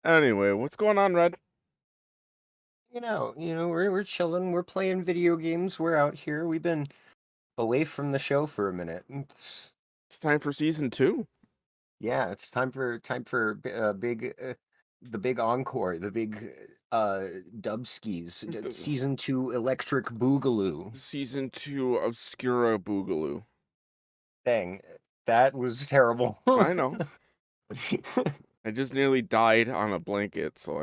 Anyway, what's going on, Red? We're chilling. We're playing video games. We're out here. We've been away from the show for a minute. It's time for season two. Yeah, it's time for the big encore, the big Dubskis, The season 2 Electric Boogaloo. season two Obscura Boogaloo. Dang, that was terrible. I know. I just nearly died on a blanket, so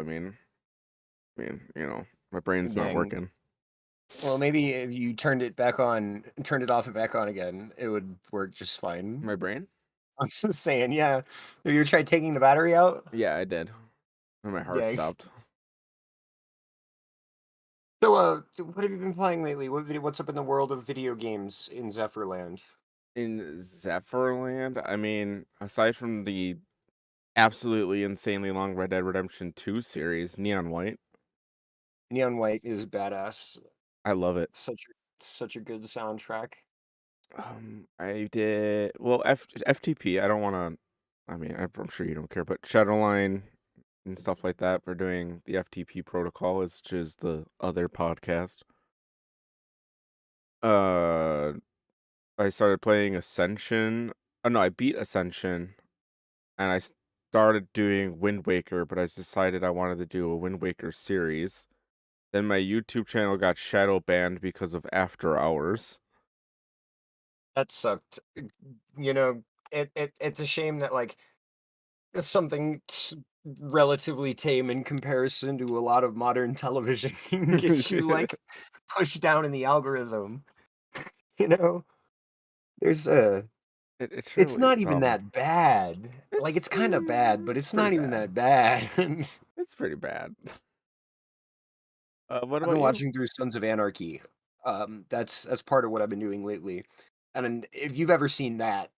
my brain's not Dang. working. Well, maybe if you turned it off and back on again, it would work just fine. My brain? I'm just saying, yeah. Have you ever tried taking the battery out? Yeah, I did. And my heart Dang. stopped. So, what have you been playing lately? What's up in the world of video games in Zephyrland? In Zephyrland, aside from the absolutely insanely long Red Dead Redemption 2 series, Neon White, Neon White is badass. I love it. Such a good soundtrack. I did well. FTP. I don't want to. I'm sure you don't care, but Shadowline and stuff like that. We're doing the FTP protocol, which is the other podcast. Uh, I started playing Ascension. Oh no, I beat Ascension, and I started doing Wind Waker, but I decided I wanted to do a Wind Waker series. Then my YouTube channel got shadow banned because of After Hours. That sucked. You know, it's a shame that like something relatively tame in comparison to a lot of modern television can get you like pushed down in the algorithm. You know, there's a It it's truly not even that bad. Like it's kind of bad, but it's it's pretty not even bad. that bad. It's pretty bad. What I've about been you? watching through Sons of Anarchy. That's part of what I've been doing lately. And then if you've ever seen that,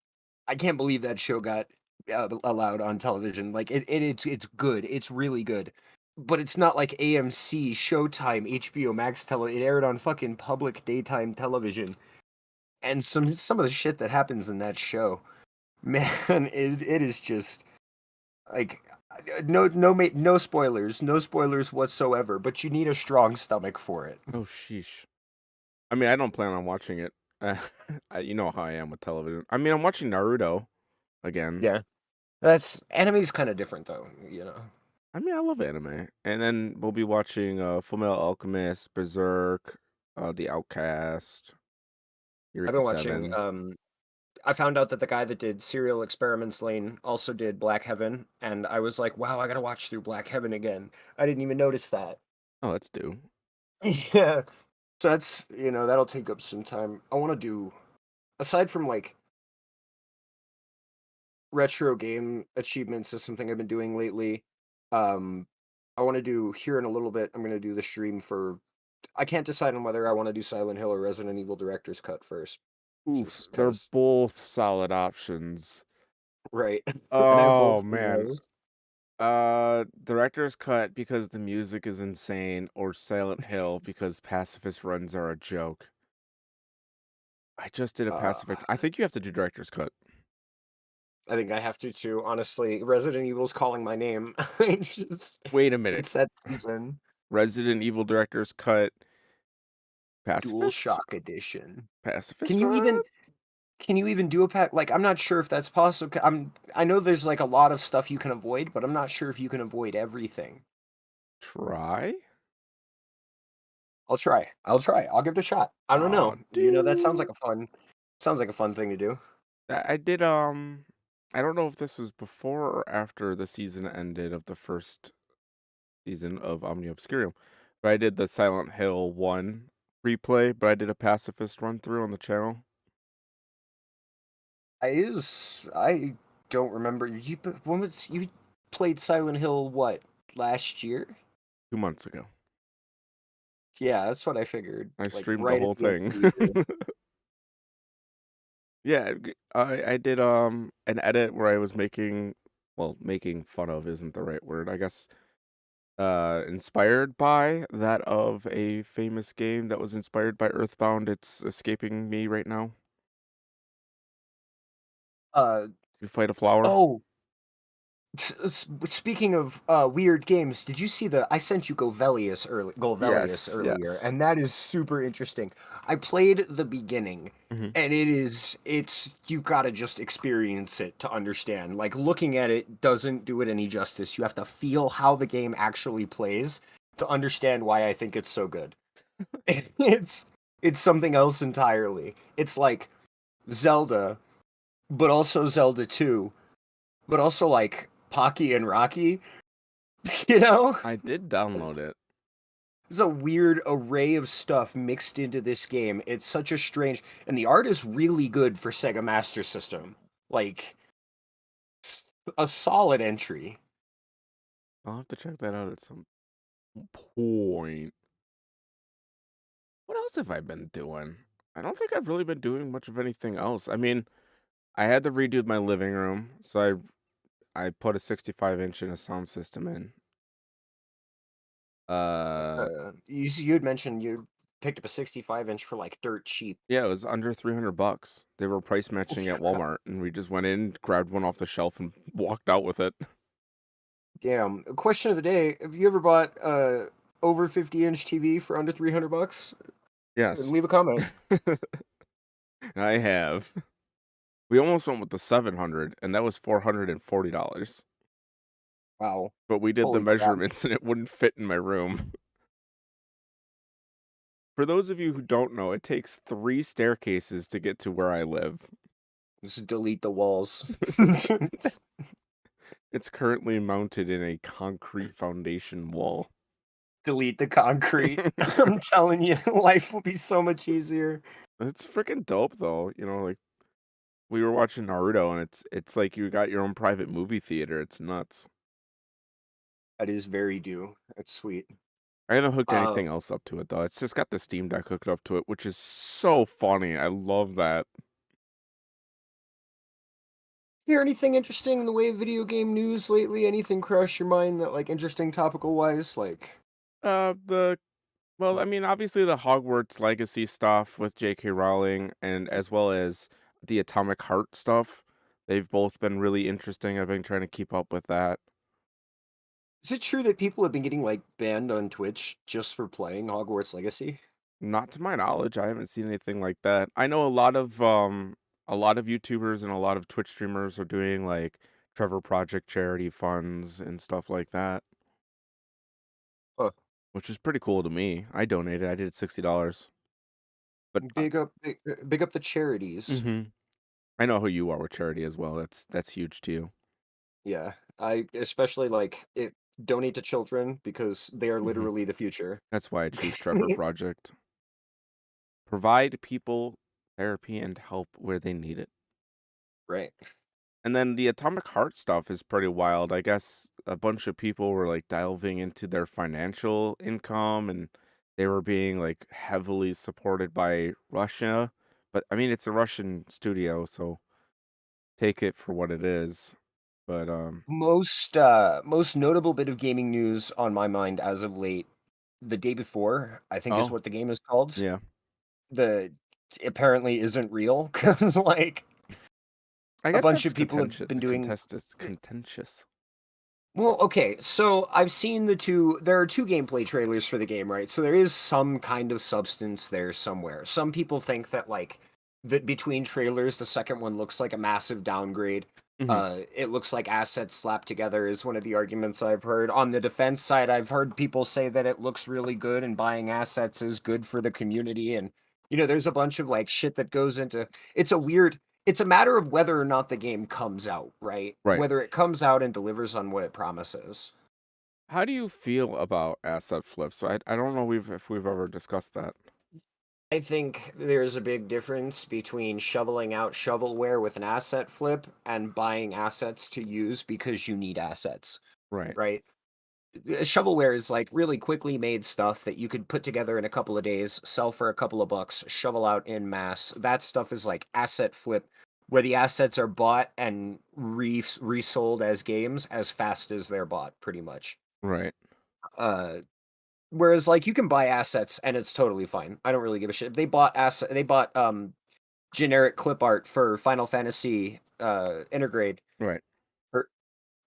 I can't believe that show got allowed on television. Like it's good. It's really good. But it's not like AMC, Showtime, HBO Max It aired on fucking public daytime television. And some of the shit that happens in that show, man, it is just like no spoilers, no spoilers whatsoever. But you need a strong stomach for it. Oh, sheesh. I don't plan on watching it. You know how I am with television. I'm watching Naruto again. Yeah. That's anime's kinda different though, you know? I love anime. And then we'll be watching Fullmetal Alchemist, Berserk, The Outcast, I've Eureka been watching, 7. I found out that the guy that did Serial Experiments Lane also did Black Heaven, and I was like, "Wow, I gotta watch through Black Heaven again." I didn't even notice that. Oh, that's due. Yeah. So that's that'll take up some time. I wanna do aside from, like, retro game achievements is something I've been doing lately, um, I wanna do here in a little bit, I'm gonna do the stream for I can't decide on whether I wanna do Silent Hill or Resident Evil Director's Cut first, Oof, just they're 'cause. both solid options. Right. And I have Oh both of man. those. Director's cut because the music is insane, or Silent Hill because pacifist runs are a joke. I just did a Uh, pacifist. I think you have to do director's cut. I think I have to too, honestly. Resident Evil's calling my name. I just Wait a minute. it's that season. Resident Evil director's cut, Dual pacifist, Shock Edition. Can pacifist you run. even can you even do a pack like, I'm not sure if that's possible. I know there's, like, a lot of stuff you can avoid, but I'm not sure if you can avoid everything. Try. I'll try. I'll try. I'll give it a shot. I don't Oh, know. That dude. sounds like a fun thing to do. I did. I don't know if this was before or after the season ended of the first season of Omni Obscurium, but I did the Silent Hill 1 replay, but I did a pacifist run through on the channel I don't remember. When was you played Silent Hill what? Last year? 2 months ago. Yeah, that's what I figured, I like, streamed the right at whole the end of thing. the year. Yeah, I did an edit where I was making fun of isn't the right word. I guess inspired by that of a famous game that was inspired by Earthbound. It's escaping me right now. Uh, You fight a flower. oh, Speaking of weird games, did you see I sent you Golvelius Yes, earlier, yes. and that is super interesting. I played the beginning, Hmm. and it's you gotta just experience it to understand. Like looking at it doesn't do it any justice. You have to feel how the game actually plays to understand why I think it's so good. It's it's something else entirely. It's like Zelda, but also Zelda 2, but also like Pocky and Rocky, you know? I did download it. There's a weird array of stuff mixed into this game. It's such a strange, and the art is really good for Sega Master System. Like a solid entry. I'll have to check that out at some point. What else have I been doing? I don't think I've really been doing much of anything else. I mean, I had to redo my living room, so I put a 65-inch in a sound system in. Uh, You had mentioned you picked up a 65-inch for like dirt cheap. yeah, it was under $300. They were price matching at Walmart, and we just went in, grabbed one off the shelf, and walked out with it. Damn. Question of the day: have you ever bought over 50-inch TV for under $300? Yes, Leave a comment. I have. We almost went with the 700, and that was $440. Wow. But we did the Holy crap. measurements, and it wouldn't fit in my room. For those of you who don't know, it takes 3 staircases to get to where I live. Just delete the walls. It's currently mounted in a concrete foundation wall. Delete the concrete. I'm telling you, life will be so much easier. It's freaking dope though, like we were watching Naruto and it's like you got your own private movie theater. It's nuts. That is very due. That's sweet. I haven't hooked Uh, anything else up to it though. It's just got the Steam Deck hooked up to it, which is so funny. I love that. hear anything interesting in the way of video game news lately? Anything cross your mind that like interesting topical wise? Like, The Well, I mean, obviously the Hogwarts Legacy stuff with J.K. Rowling and as well as the Atomic Heart stuff. They've both been really interesting. I've been trying to keep up with that. is it true that people have been getting like banned on Twitch just for playing Hogwarts Legacy? Not to my knowledge, I haven't seen anything like that. I know a lot of YouTubers and a lot of Twitch streamers are doing like Trevor Project charity funds and stuff like that, Huh. which is pretty cool to me. I donated. I did $60. But Big up the charities. mhm. I know who you are with charity as well. That's huge to you. Yeah, I especially like it. Donate to children because they are Mhm. literally the future. That's why I choose Trevor Project. Provide people therapy and help where they need it. Right. And then the Atomic Heart stuff is pretty wild. I guess a bunch of people were like delving into their financial income and they were being like heavily supported by Russia. But I mean, it's a Russian studio, so take it for what it is. But Most notable bit of gaming news on my mind as of late, the day before, I think is oh, what the game is called. yeah. The apparently isn't real because like I a guess bunch that's of people have been doing. contentious. Well, okay, so I've seen there are two gameplay trailers for the game, right? So there is some kind of substance there somewhere. Some people think that like that between trailers, the second one looks like a massive downgrade. Hmm. It looks like assets slapped together is one of the arguments I've heard. On the defense side, I've heard people say that it looks really good and buying assets is good for the community. And there's a bunch of like shit that goes into it's a matter of whether or not the game comes out, right? Right. Whether it comes out and delivers on what it promises. How do you feel about asset flips? I don't know if we've ever discussed that. I think there's a big difference between shoveling out shovelware with an asset flip and buying assets to use because you need assets, Right. right? Shovelware is like really quickly made stuff that you could put together in a couple of days, sell for a couple of bucks, shovel out in mass. That stuff is like asset flip, where the assets are bought and resold as games as fast as they're bought, pretty much. Right. Uh, Whereas like you can buy assets and it's totally fine. I don't really give a shit. They bought generic clip art for Final Fantasy Intergrade Right.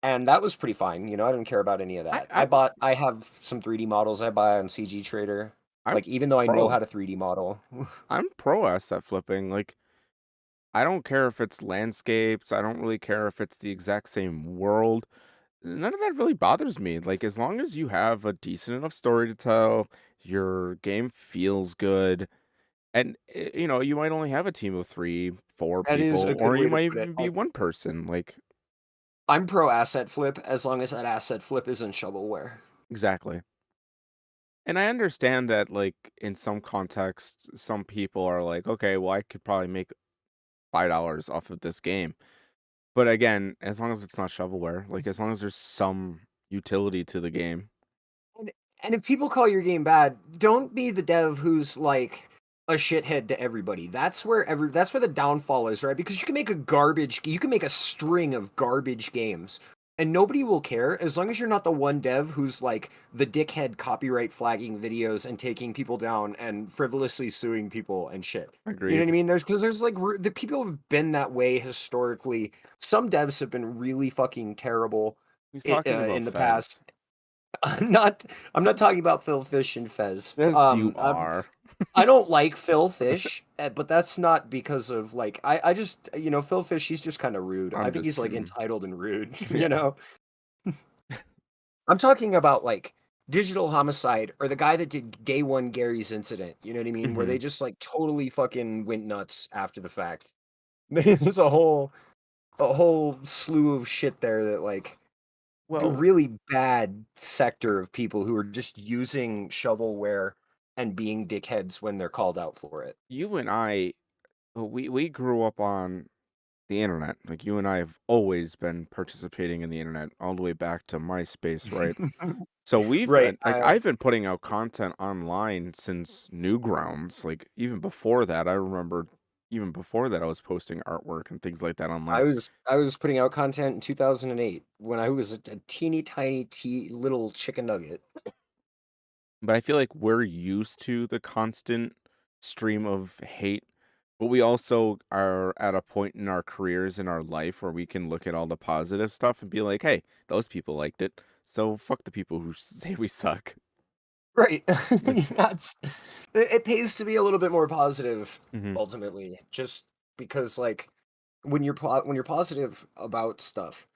and that was pretty fine. You know, I didn't care about any of I, that. I I have some 3D models I buy on CG Trader. I'm Like, even though I know pro. how to 3D model, I'm pro asset flipping. Like, I don't care if it's landscapes. I don't really care if it's the exact same world. None of that really bothers me. Like, as long as you have a decent enough story to tell, your game feels good, and you might only have a team of 3, 4 that is a people, good or way you to might put it. even be one person. Like, I'm pro asset flip as long as that asset flip isn't shovelware. exactly. And I understand that, like, in some contexts, some people are like, okay, well, I could probably make $5 off of this game. But again, as long as it's not shovelware, like as long as there's some utility to the game. And and if people call your game bad, don't be the dev who's like a shithead to everybody. That's where the downfall is, right? Because you can make a string of garbage games and nobody will care as long as you're not the one dev who's like the dickhead copyright flagging videos and taking people down and frivolously suing people and shit. You know what I Agreed. mean? There's like the people have been that way historically. Some devs have been really fucking terrible He's talking about in the Fez. past. I'm not talking about Phil Fish and Fez. Yes, you are. I don't like Phil Fish, but that's not because of like I just Phil Fish, he's just kind of rude. I I'm think just he's like kidding. entitled and rude, you Yeah. know. I'm talking about like Digital Homicide or the guy that did Day One Gary's Incident, you know what I mean, where Hmm. they just like totally fucking went nuts after the fact. There's a whole slew of shit there that like a Well, really bad sector of people who are just using shovelware and being dickheads when they're called out for it. you and I, we grew up on the internet. Like you and I have always been participating in the internet all the way back to MySpace, right? So we've Right. been like I've been putting out content online since Newgrounds. Like even before that, I remember even before that I was posting artwork and things like that online. I was putting out content in 2008 when I was a teeny tiny little chicken nugget. But I feel like we're used to the constant stream of hate, but we also are at a point in our careers in our life where we can look at all the positive stuff and be like, "Hey, those people liked it. So fuck the people who say we suck." Right. Like, That's it pays to be a little bit more positive mhm, ultimately, just because like when you're positive about stuff,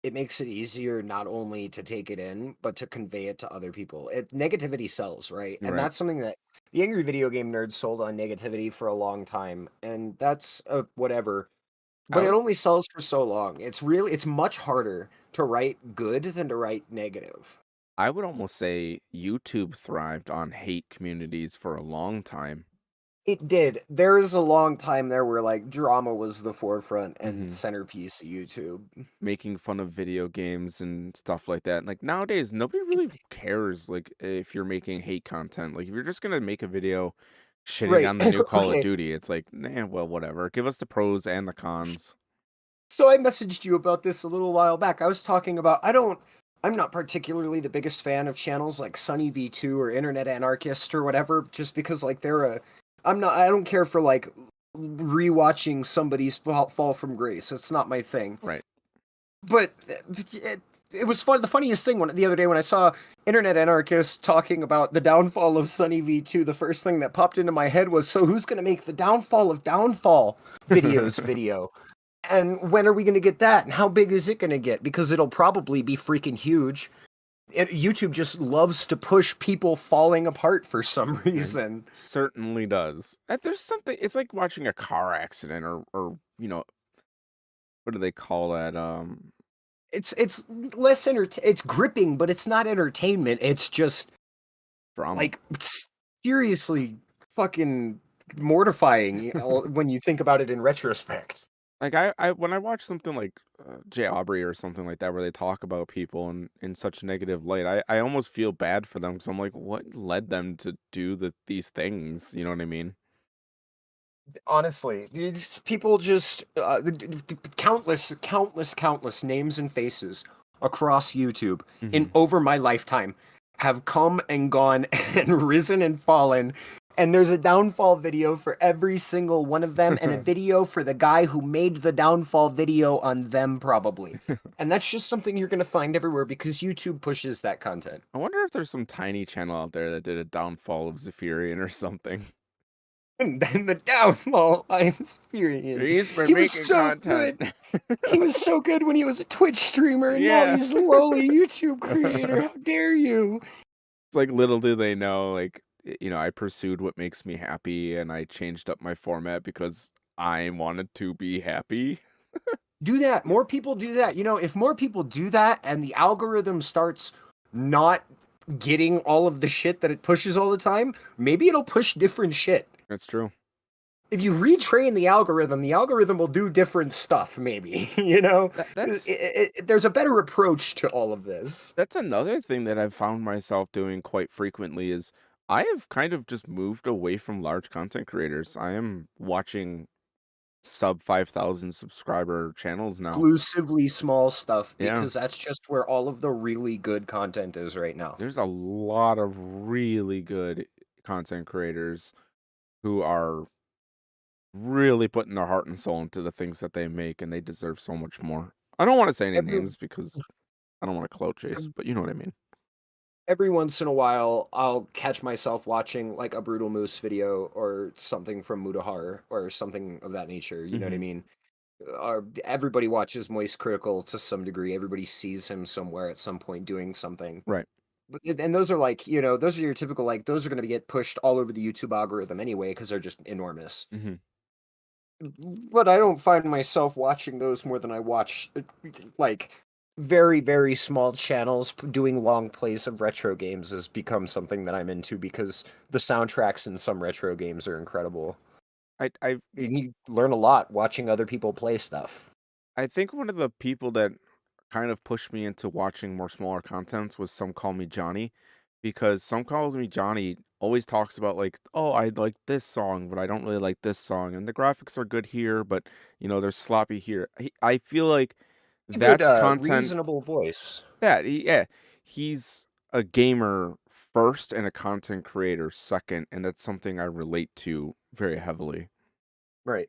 it makes it easier not only to take it in, but to convey it to other people. Negativity sells, right? And right. that's something that the angry video game nerds sold on negativity for a long time, and that's whatever. I But it would only sells for so long. It's much harder to write good than to write negative. I would almost say YouTube thrived on hate communities for a long time. It did. There was a long time there where like drama was the forefront and Mhm. centerpiece of YouTube. Making fun of video games and stuff like that. Like nowadays, nobody really cares like if you're making hate content. Like if you're just gonna make a video shitting Right. on the new Call of Okay. Duty, it's like, nah, well, whatever. Give us the pros and the cons. So I messaged you about this a little while back. I was talking about I'm not particularly the biggest fan of channels like Sunny V2 or Internet Anarchist or whatever, just because like I don't care for like rewatching somebody's fall from grace. It's not my thing. Right. But it was fun. The funniest thing the other day when I saw Internet Anarchist talking about the downfall of Sunny V2, the first thing that popped into my head was, so who's going to make the downfall of downfall videos video? And when are we going to get that? And how big is it going to get? Because it'll probably be freaking huge. YouTube just loves to push people falling apart for some It reason. certainly does. There's something it's like watching a car accident or what do they call that? It's less it's gripping, but it's not entertainment. It's just Drama. like seriously fucking mortifying, when you think about it in retrospect. Like I when I watch something like Jay Aubrey or something like that where they talk about people in such a negative light, I almost feel bad for them because I'm like, what led them to do these things? You know what I mean? Honestly, people just countless names and faces across YouTube in Hmm. over my lifetime have come and gone and risen and fallen and there's a downfall video for every single one of them, and a video for the guy who made the downfall video on them, probably. And that's just something you're gonna find everywhere because YouTube pushes that content. I wonder if there's some tiny channel out there that did a downfall of Zephyrian or something. And then the downfall of Experian. He's been He was making so content. good. He was so good when he was a Twitch streamer, and now Yeah. he's a lowly YouTube creator. How dare you? It's like little do they know, like, I pursued what makes me happy and I changed up my format because I wanted to be happy. Do that. More people do that. You know, if more people do that and the algorithm starts not getting all of the shit that it pushes all the time, maybe it'll push different shit. That's true. If you retrain the algorithm will do different stuff, maybe. You know? That's There's a better approach to all of this. that's another thing that I've found myself doing quite frequently is I have kind of just moved away from large content creators. I am watching sub 5,000 subscriber channels now. Exclusively small stuff, Yeah. because that's just where all of the really good content is right now. There's a lot of really good content creators who are really putting their heart and soul into the things that they make, and they deserve so much more. I don't want to say any Every names because I don't want to clout chase, but you know what I mean. every once in a while, I'll catch myself watching like a Brutal Moose video or something from Mutahar or something of that nature. You know what I Hmm. mean? Everybody watches Moist Critical to some degree. Everybody sees him somewhere at some point doing something. Right. And those are like, you know, those are your typical, like, those are going to get pushed all over the YouTube algorithm anyway because they're just enormous. Hmm. But I don't find myself watching those more than I watch like very, very small channels doing long plays of retro games has become something that I'm into because the soundtracks in some retro games are incredible. I And you learn a lot watching other people play stuff. I think one of the people that kind of pushed me into watching more smaller contents was Some Call Me Johnny, because Some Calls Me Johnny always talks about like, oh, I like this song, but I don't really like this song, and the graphics are good here, but they're sloppy here. I feel like A good, that's content reasonable voice. that yeah, he's a gamer first and a content creator second, and that's something I relate to very heavily. Right.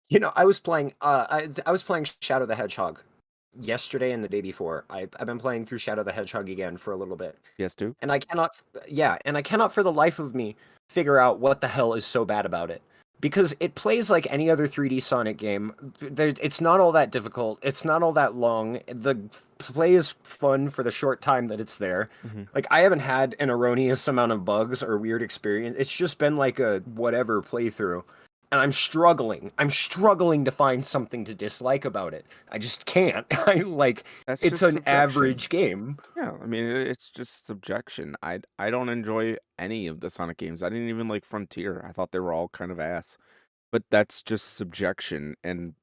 You know, I was playing Shadow the Hedgehog yesterday and the day before. I've been playing through Shadow the Hedgehog again for a little bit. Yes, Duke? And I cannot for the life of me figure out what the hell is so bad about it. Because it plays like any other 3D Sonic game. It's not all that difficult. It's not all that long. The play is fun for the short time that it's there. Hmm. Like, I haven't had an erroneous amount of bugs or weird experience. It's just been like a whatever playthrough. And I'm struggling. I'm struggling to find something to dislike about it. I just can't. That's It's just an subjection. average game. Yeah, I mean, it's just subjection. I don't enjoy any of the Sonic games. I didn't even like Frontier. I thought they were all kind of ass. But that's just subjection, and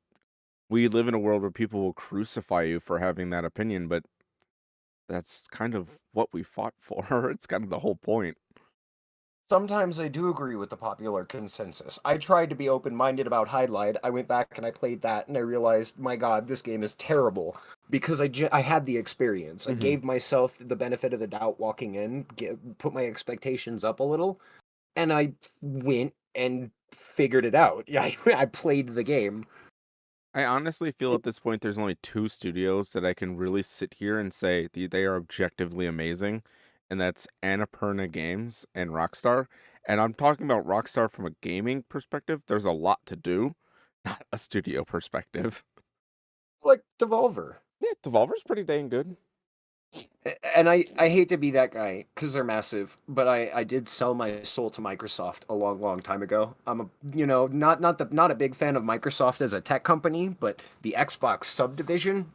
we live in a world where people will crucify you for having that opinion, but that's kind of what we fought for. It's kind of the whole point. Sometimes I do agree with the popular consensus. I tried to be open-minded about Highlight. I went back and I played that and I realized, my God, this game is terrible because I had the experience. I Hmm. gave myself the benefit of the doubt walking in, put my expectations up a little, and I went and figured it out. Yeah, I played the game. I honestly feel at this point there's only two studios that I can really sit here and say they are objectively amazing, and that's Annapurna Games and Rockstar. And I'm talking about Rockstar from a gaming perspective. There's a lot to do, not a studio perspective. Like Devolver. Yeah, Devolver's pretty dang good. And I hate to be that guy because they're massive, but I did sell my soul to Microsoft a long, long time ago. I'm a, not a big fan of Microsoft as a tech company, but the Xbox subdivision,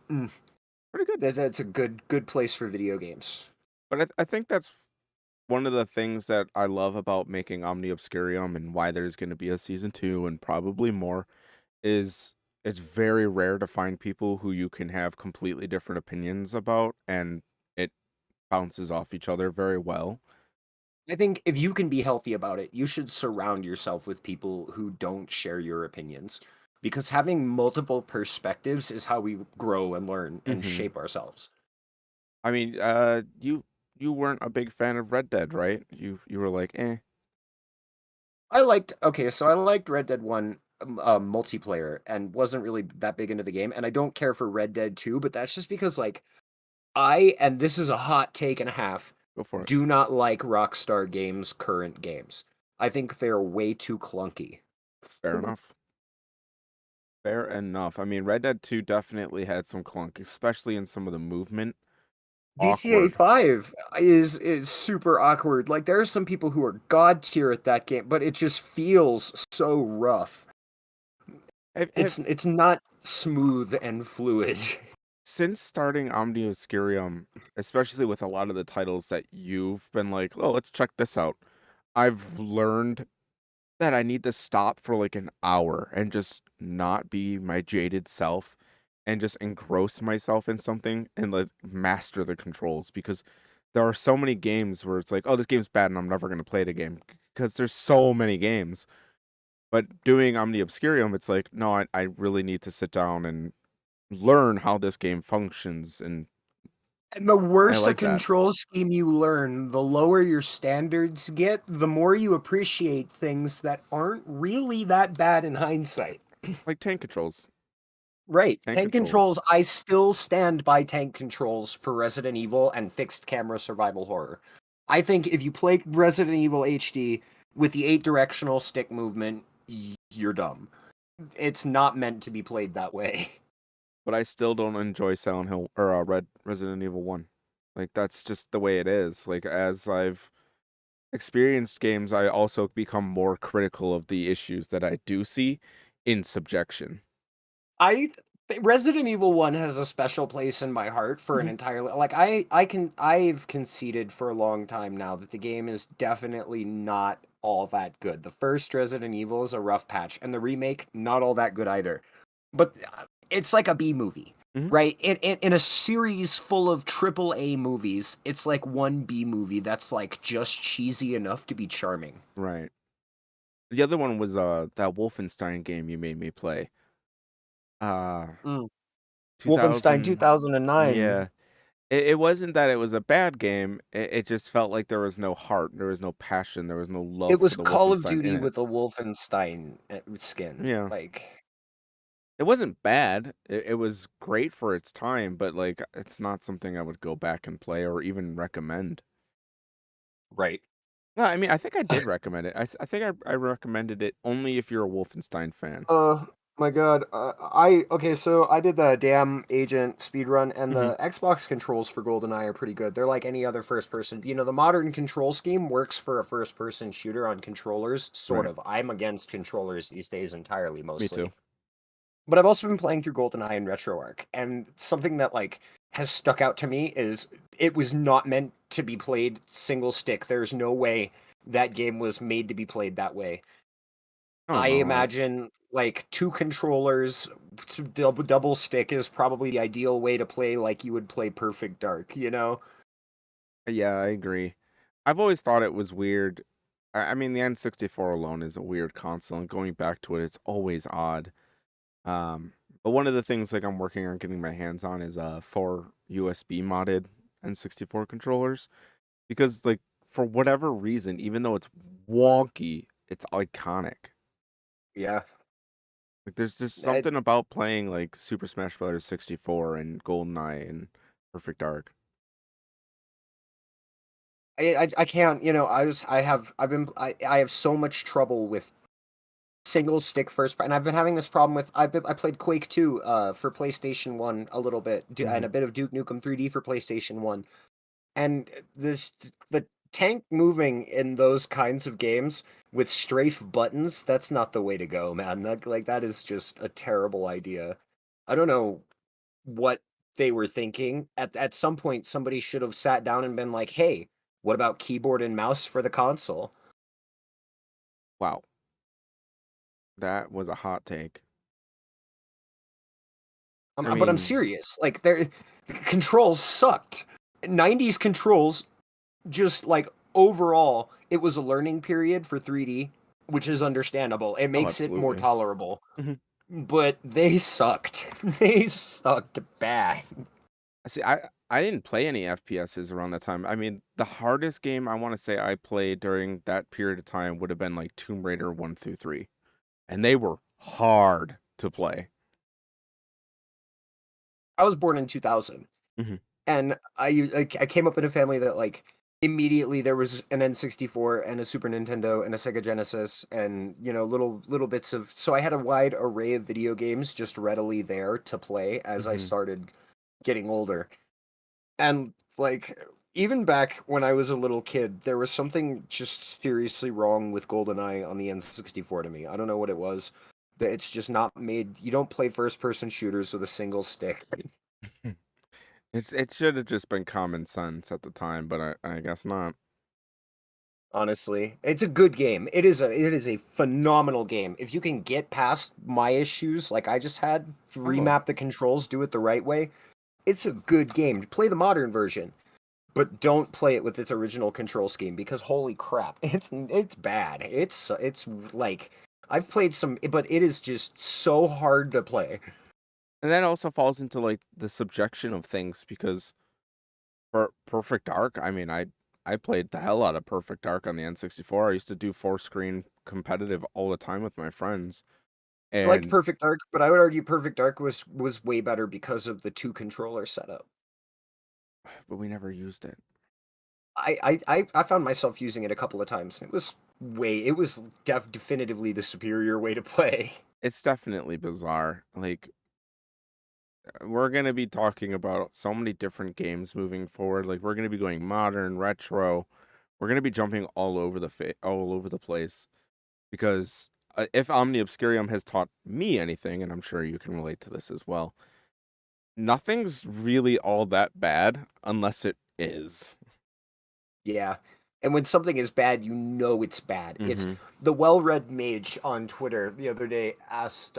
Pretty good. that's a good place for video games. But I think that's one of the things that I love about making Omni Obscurium and why there's going to be a season two and probably more is it's very rare to find people who you can have completely different opinions about, and it bounces off each other very well. I think if you can be healthy about it, you should surround yourself with people who don't share your opinions. Because having multiple perspectives is how we grow and learn and Hmm. shape ourselves. I mean, you weren't a big fan of Red Dead, right? You were like, eh. I liked okay, so I liked Red Dead 1 multiplayer and wasn't really that big into the game, and I don't care for Red Dead 2, but that's just because like and this is a hot take and a half, Go for it. do not like Rockstar Games' current games. I think they're way too clunky. Fair enough. Fair enough. I mean, Red Dead 2 definitely had some clunk, especially in some of the movement. GTA Awkward. 5 is super awkward. Like there are some people who are god tier at that game, but it just feels so rough. It's not smooth and fluid. Since starting Omni Obscurium, especially with a lot of the titles that you've been like, oh, let's check this out, I've learned that I need to stop for like an hour and just not be my jaded self and just engross myself in something and like master the controls because there are so many games where it's like, oh, this game's bad and I'm never going to play it again because there's so many games. But doing Omni Obscurium, it's like, no, I really need to sit down and learn how this game functions, and And the I worse a like that. control scheme you learn, the lower your standards get, the more you appreciate things that aren't really that bad in hindsight. Like tank controls. Right. Tank Tank controls. controls, I still stand by tank controls for Resident Evil and fixed camera survival horror. I think if you play Resident Evil HD with the 8 directional stick movement, you're dumb. It's not meant to be played that way. But I still don't enjoy Silent Hill or Resident Evil 1. Like that's just the way it is. Like as I've experienced games, I also become more critical of the issues that I do see in subjection. I Resident Evil 1 has a special place in my heart for an Mhm. entirely like I've conceded for a long time now that the game is definitely not all that good. The first Resident Evil is a rough patch and the remake not all that good either. But it's like a B movie. Mhm. Right? In a series full of triple A movies, it's like one B movie that's like just cheesy enough to be charming. Right. The other one was that Wolfenstein game you made me play. Uh Mm. Wolfenstein 2000. 2009. Yeah. It wasn't that it was a bad game. It just felt like there was no heart, there was no passion, there was no It love for was the Call of Wolfenstein in Duty it. with a Wolfenstein skin. Yeah. Like, It wasn't bad. It was great for its time, but like it's not something I would go back and play or even recommend. right. No, I mean I think I did recommend it. I think I recommended it only if you're a Wolfenstein fan. My God. Okay, so I did the damn agent speedrun, and Hmm. the Xbox controls for GoldenEye are pretty good. They're like any other first person. You know, the modern control scheme works for a first person shooter on controllers, sort Right. of. I'm against controllers these days entirely, Me too. mostly. But I've also been playing through GoldenEye and RetroArch, and something that like has stuck out to me is it was not meant to be played single stick. There's no way that game was made to be played that way. Oh I no. imagine like two controllers, double stick is probably the ideal way to play like you would play Perfect Dark, you know? Yeah, I agree. I've always thought it was weird. I mean, the N64 alone is a weird console, and going back to it, it's always odd. Um, but one of the things like I'm working on getting my hands on is 4 USB modded N64 controllers because like for whatever reason, even though it's wonky, it's iconic. Yeah. Like there's just I, something about playing like Super Smash Bros. 64 and GoldenEye and Perfect Dark. I can't, you know, I have so much trouble with single stick and I've been having this problem with I played Quake 2 for PlayStation 1 a little bit and Hmm. a bit of Duke Nukem 3D for PlayStation 1. And the tank moving in those kinds of games with strafe buttons, that's not the way to go, man. That is just a terrible idea. I don't know what they were thinking. At some point somebody should have sat down and been like, "Hey, what about keyboard and mouse for the console?" Wow, that was a hot take. I But I'm mean, serious. Like the controls sucked. 90s controls just like overall, it was a learning period for 3D, which is understandable. It oh, makes it more absolutely. tolerable. Mhm. But they sucked. They sucked bad. See, I didn't play any FPSs around that time. I mean, the hardest game I wanna say I played during that period of time would have been, like, Tomb Raider 1 through 3, and they were hard to play. I was born in 2000. Mhm, And I came up in a family that, like, immediately there was an N64 and a Super Nintendo and a Sega Genesis and, little bits of so I had a wide array of video games just readily there to play as I mhm. started getting older. And, like, even back when I was a little kid, there was something just seriously wrong with GoldenEye on the N64 to me. I don't know what it was, that it's just not made you don't play first person shooters with a single stick. It should have just been common sense at the time, but I guess not. Honestly, it's a good game. It is a phenomenal game. If you can get past my issues, like I just had, Oh, remap the controls, do it the right way, it's a good game. Play the modern version, but don't play it with its original control scheme because holy crap, it's bad. It's like I've played some, but it is just so hard to play. and that also falls into, like, the subjection of things because for Perfect Dark, I mean, I played the hell out of Perfect Dark on the N64. I used to do 4-screen competitive all the time with my friends, I liked and Perfect Dark, but I would argue Perfect Dark was way better because of the two controller setup. but we never used it. I found myself using it a couple of times. It was definitively the superior way to play. It's definitely bizarre. Like, we're gonna be talking about so many different games moving forward. Like, we're gonna be going modern, retro. We're gonna be jumping all over the place because if Omni Obscurium has taught me anything, and I'm sure you can relate to this as well, nothing's really all that bad unless it is. Yeah. And when something is bad, you know it's bad. It's Mhm. the well-read mage on Twitter the other day asked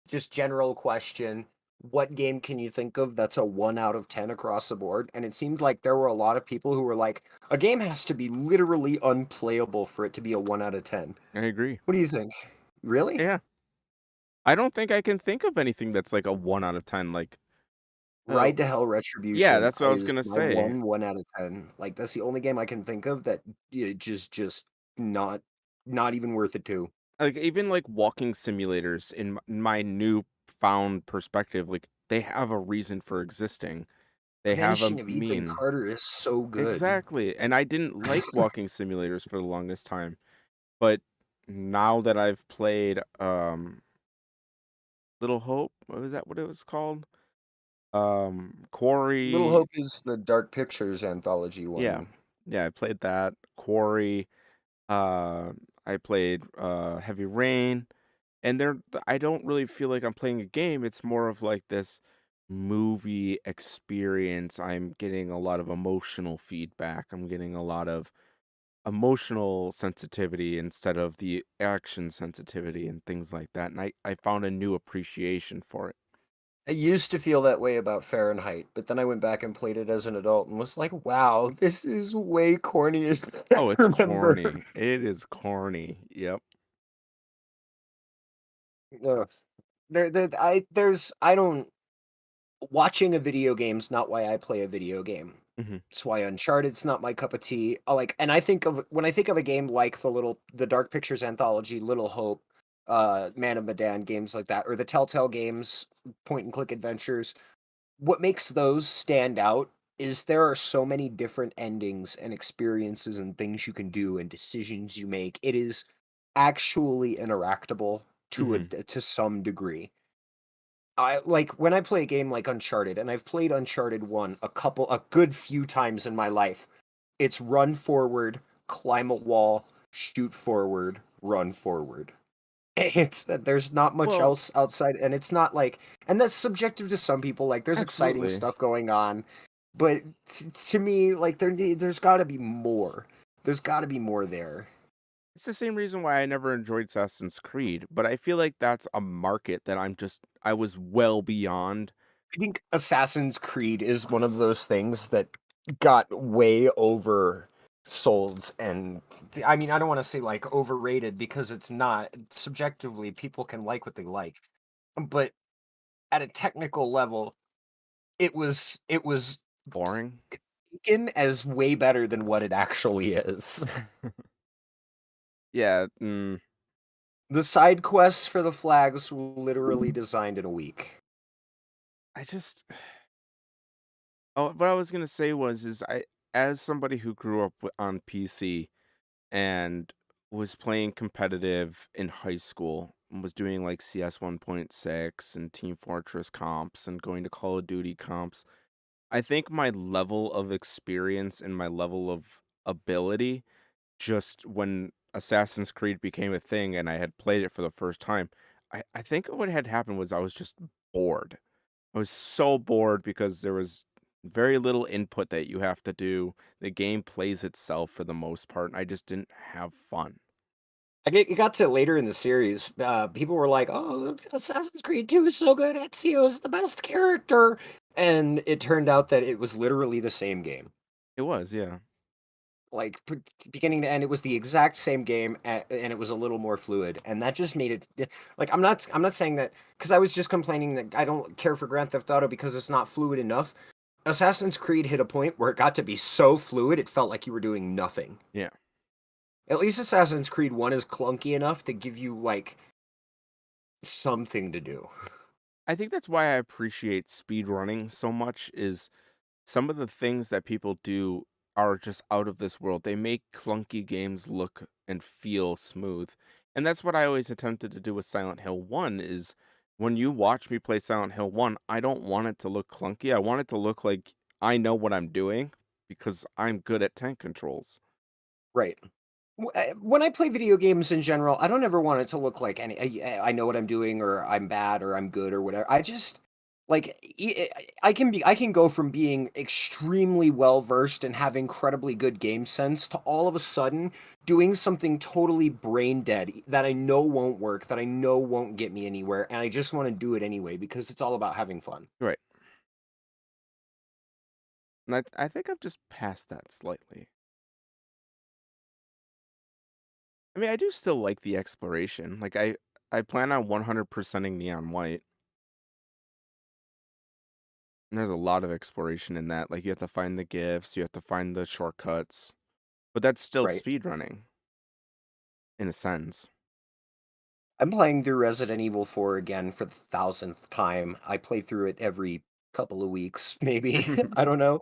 just general question, what game can you think of that's a 1 out of 10 across the board? And it seemed like there were a lot of people who were like, a game has to be literally unplayable for it to be a 1 out of 10. I agree. What do you think? Really? Yeah. I don't think I can think of anything that's like a 1 out of 10, like, uh, Ride to Hell yeah, Retribution that's what I was is gonna my say. 1 out of 10. Like, that's the only game I can think of that just not even worth it to. Like, even, like, walking simulators in my new found perspective, like, they have a reason for existing. They have a Vanishing of Ethan mean. Carter is so good. Exactly, and I didn't like walking simulators for the longest time, but now that I've played, Little Hope, what was that what it was called? Little Quarry. Hope is the Dark Pictures anthology Yeah. one. Yeah, I played that. Quarry, uh, I played, Heavy Rain. And I don't really feel like I'm playing a game, it's more of like this movie experience. I'm getting a lot of emotional feedback. I'm getting a lot of emotional sensitivity instead of the action sensitivity and things like that, and I found a new appreciation for it. I used to feel that way about Fahrenheit, but then I went back and played it as an adult and was like, "Wow, this is way cornier than Oh, I it's remember." corny. It is corny. Yep. Ugh. I don't watching a video game's not why I play a video game. Mhm. It's why Uncharted's not my cup of tea. And I think of when I think of a game like the Dark Pictures anthology, Little Hope, Man of Medan, games like that, or the Telltale games, point and click adventures. What makes those stand out is there are so many different endings and experiences and things you can do and decisions you make. It is actually interactable Mhm. to some degree. I like when I play a game like Uncharted, and I've played Uncharted 1 a good few times in my life. It's run forward, climb a wall, shoot forward, run forward. It's there's not much Well, else outside, and it's not like, and that's subjective to some people. Like there's exciting absolutely. stuff going on, but to me, like there's got to be more. There's got to be more there. It's the same reason why I never enjoyed Assassin's Creed, but I feel like that's a market that I was well beyond. I think Assassin's Creed is one of those things that got way oversold, and I mean, I don't want to say like overrated because it's not. Subjectively, people can like what they like, but at a technical level, it was Boring. taken as way better than what it actually is. Yeah, The side quests for the flags were literally designed in a week. I just oh, what I was gonna say was is as somebody who grew up on PC and was playing competitive in high school and was doing like CS 1.6 and Team Fortress comps and going to Call of Duty comps, I think my level of experience and my level of ability just when Assassin's Creed became a thing and I had played it for the first time, I think what had happened was I was just bored. I was so bored because there was very little input that you have to do. The game plays itself for the most part, and I just didn't have fun. It got to later in the series, people were like, "Oh, Assassin's Creed 2 is so good. Ezio is the best character," and it turned out that it was literally the same game. It was, yeah. Like, beginning to end, it was the exact same game, and it was a little more fluid, and that just made it like, I'm not saying that because I was just complaining that I don't care for Grand Theft Auto because it's not fluid enough. Assassin's Creed hit a point where it got to be so fluid, it felt like you were doing nothing. Yeah. At least Assassin's Creed 1 is clunky enough to give you, like, something to do. I think that's why I appreciate speedrunning so much is some of the things that people do are just out of this world. They make clunky games look and feel smooth. And that's what I always attempted to do with Silent Hill 1 is when you watch me play Silent Hill 1, I don't want it to look clunky. I want it to look like I know what I'm doing because I'm good at tank controls. Right. When I play video games in general, I don't ever want it to look like I know what I'm doing or I'm bad or I'm good or whatever. I just like I can go from being extremely well versed and have incredibly good game sense to all of a sudden doing something totally brain dead that I know won't work, that I know won't get me anywhere, and I just want to do it anyway because it's all about having fun. Right. And I think I've just passed that slightly. I mean, I do still like the exploration. Like I plan on 100%ing Neon White. And there's a lot of exploration in that. Like you have to find the gifts, you have to find the shortcuts. But that's still Right. speedrunning in a sense. I'm playing through Resident Evil 4 again for the thousandth time. I play through it every couple of weeks, maybe. I don't know.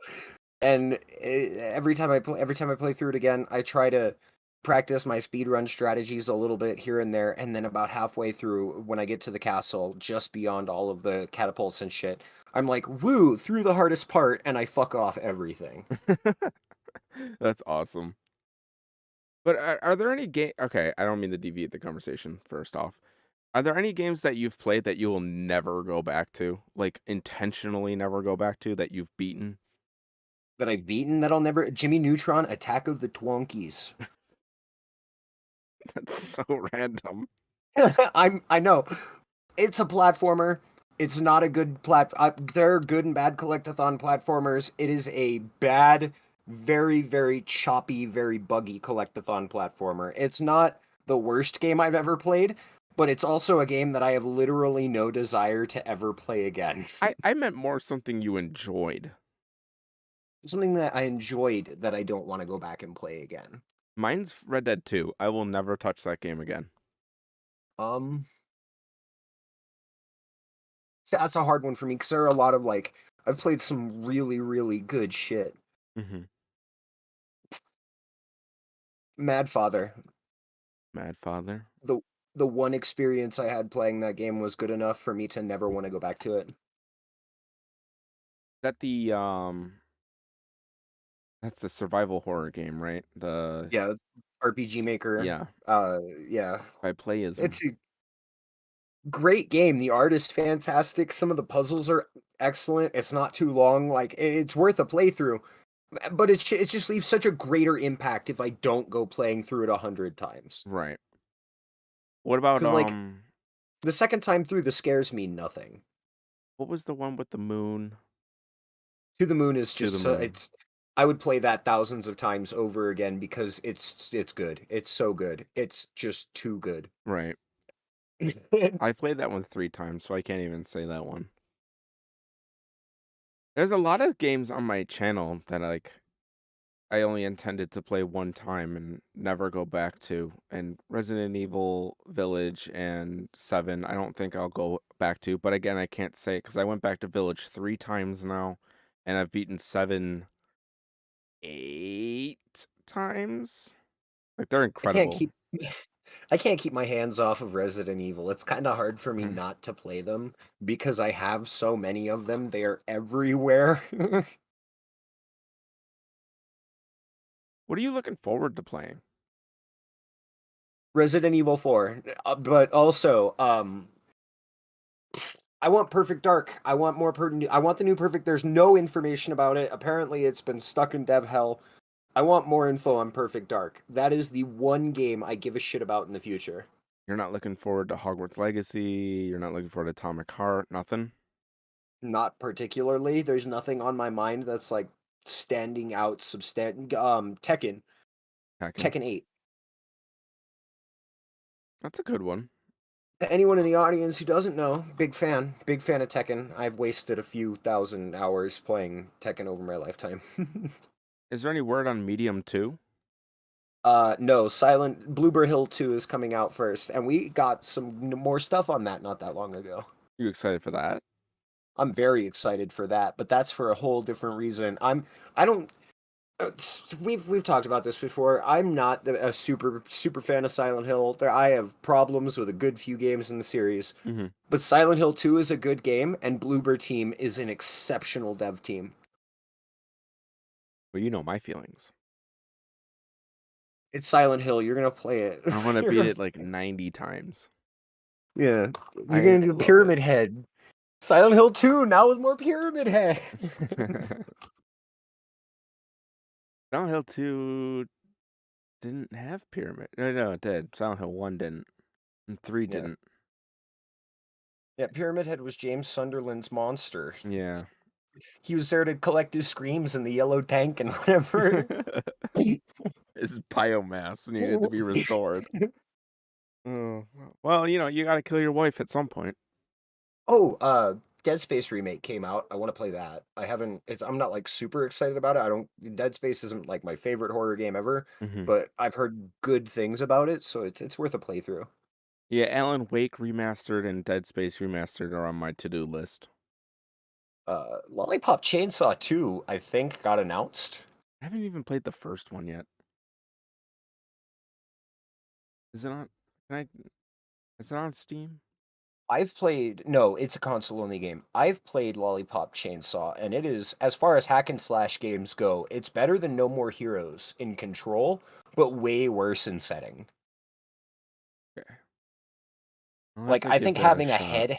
And every time I play through it again, I try to practice my speedrun strategies a little bit here and there, and then about halfway through, when I get to the castle, just beyond all of the catapults and shit, I'm like, "Woo!" through the hardest part, and I fuck off everything. That's awesome. But are there any game? Okay, I don't mean to deviate the conversation. First off, are there any games that you've played that you will never go back to, like intentionally never go back to that you've beaten? That I've beaten that I'll never Jimmy Neutron: Attack of the Twonkies. That's so random. I know. It's a platformer. It's not a good there are good and bad collectathon platformers. It is a bad, very, very choppy, very buggy collectathon platformer. It's not the worst game I've ever played, but it's also a game that I have literally no desire to ever play again. I meant more something you enjoyed. Something that I enjoyed that I don't want to go back and play again. Mine's Red Dead 2. I will never touch that game again. Um, so that's a hard one for me because there are a lot of like I've played some really, really good shit. Hmm. Mad Father. Mad Father. The the one experience I had playing that game was good enough for me to never wanna go back to it. That the that's the survival horror game, right? Yeah, RPG Maker, Yeah, yeah. by Playism. It's a great game, the art is fantastic, some of the puzzles are excellent, it's not too long, like, it's worth a playthrough, but it just leaves such a greater impact if I don't go playing through it 100 times. Right. What about 'Cause, like, the second time through, the scares mean nothing. what was the one with the moon? To the Moon is To just the so moon. it's I would play that thousands of times over again because it's good. It's so good. It's just too good. Right. I played that one 3 times, so I can't even say that one. There's a lot of games on my channel that I only intended to play one time and never go back to. And Resident Evil Village and 7, I don't think I'll go back to. But again, I can't say because I went back to Village 3 times now, and I've beaten 7 8 times. Like they're I can't incredible. keep I can't keep my hands off of Resident Evil. It's kind of hard for me Mhm. not to play them because I have so many of them. They are everywhere. What are you looking forward to playing? Resident Evil 4, but also I want Perfect Dark. I want I want the new Perfect. There's no information about it. Apparently it's been stuck in dev hell. I want more info on Perfect Dark. That is the one game I give a shit about in the future. You're not looking forward to Hogwarts Legacy. You're not looking forward to Atomic Heart. Nothing. Not particularly. There's nothing on my mind that's like standing out Tekken. Tekken. Tekken 8. That's a good one. Anyone in the audience who doesn't know, big fan of Tekken. I've wasted a few thousand hours playing Tekken over my lifetime. Is there any word on Medium 2? No, Silent Bloober Hill 2 is coming out first, and we got some more stuff on that not that long ago. You excited for that? I'm very excited for that, but that's for a whole different reason. I don't we've talked about this before. I'm not a super fan of Silent Hill. I have problems with a good few games in the series, Mm-hmm. but Silent Hill 2 is a good game, and Bloober Team is an exceptional dev team. Well, you know my feelings. It's Silent Hill. You're gonna play it. I want to You're beat gonna- it like 90 times. yeah, you're I gonna do love it. Pyramid Head. Silent Hill 2 now with more Pyramid Head. Silent Hill 2 didn't have Pyramid. No, it did. Silent Hill 1 didn't. And 3 Yeah. didn't. Yeah, Pyramid Head was James Sunderland's monster. Yeah. He was there to collect his screams in the yellow tank and whatever. His biomass needed to be restored. Oh, well, you gotta kill your wife at some point. Oh, Dead Space remake came out. I want to play that. I haven't I'm not like super excited about it. I don't Dead Space isn't like my favorite horror game ever, Hmm. but I've heard good things about it, so it's worth a playthrough. Yeah, Alan Wake Remastered and Dead Space Remastered are on my to-do list. Lollipop Chainsaw 2, I think, got announced. I haven't even played the first one yet. Is it on? Can I? Is it on Steam? I've played no, it's a console only game. I've played Lollipop Chainsaw, and it is, as far as hack and slash games go, it's better than No More Heroes in control, but way worse in setting. Okay. I'll have Like to I give think that a having a shot. head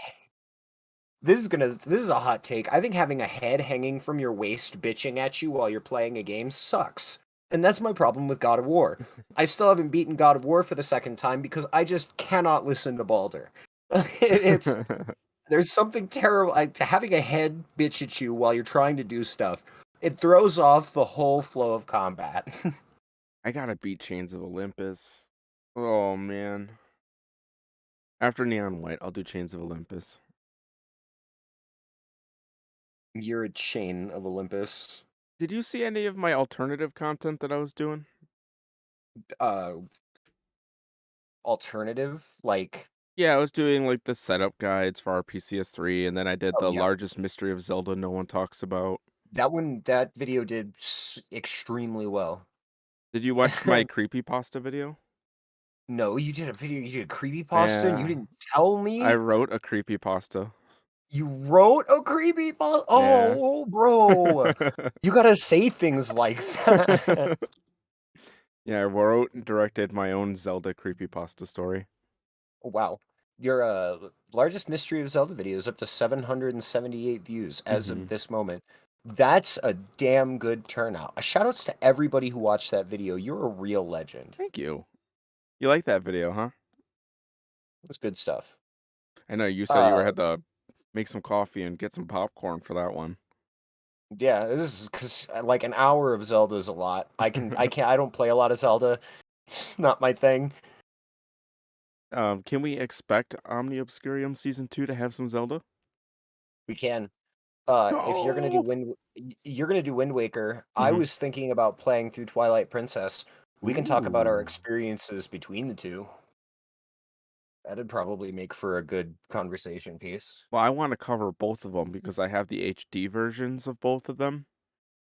this is a hot take. I think having a head hanging from your waist bitching at you while you're playing a game sucks. And that's my problem with God of War. I still haven't beaten God of War for the second time because I just cannot listen to Balder. It's there's something terrible having a head bitch at you while you're trying to do stuff. It throws off the whole flow of combat. I gotta beat Chains of Olympus. Oh man. After Neon White, I'll do Chains of Olympus. You're a chain of Olympus. Did you see any of my alternative content that I was doing? Uh, alternative, like Yeah, I was doing like the setup guides for RPCS3, and then I did oh the yeah, largest mystery of Zelda no one talks about. that video did extremely well. Did you watch my creepypasta video? No, you did a video. You did a creepypasta, and you Yeah, didn't tell I me. wrote a creepypasta. You wrote a creepypasta. Yeah. Oh, bro, you gotta say things like that. Yeah, I wrote and directed my own Zelda creepypasta story. Oh, wow. Your largest Mystery of Zelda video is up to 778 views as of Hmm. this moment. That's a damn good turnout. A shout outs to everybody who watched that video. You're a real legend. Thank you. You like that video, huh? It was good stuff. I know you said you Uh, had to make some coffee and get some popcorn for that one. yeah, this is because like an hour of Zelda is a lot. I don't play a lot of Zelda. It's not my thing. Can we expect Omni Obscurium Season 2 to have some Zelda? We can. If you're gonna do No. You're gonna do Wind Waker. I Mhm. was thinking about playing through Twilight Princess. We can talk about our Ooh. experiences between the two. That'd probably make for a good conversation piece, Well, I wanna cover both of them because I have the HD versions of both of them.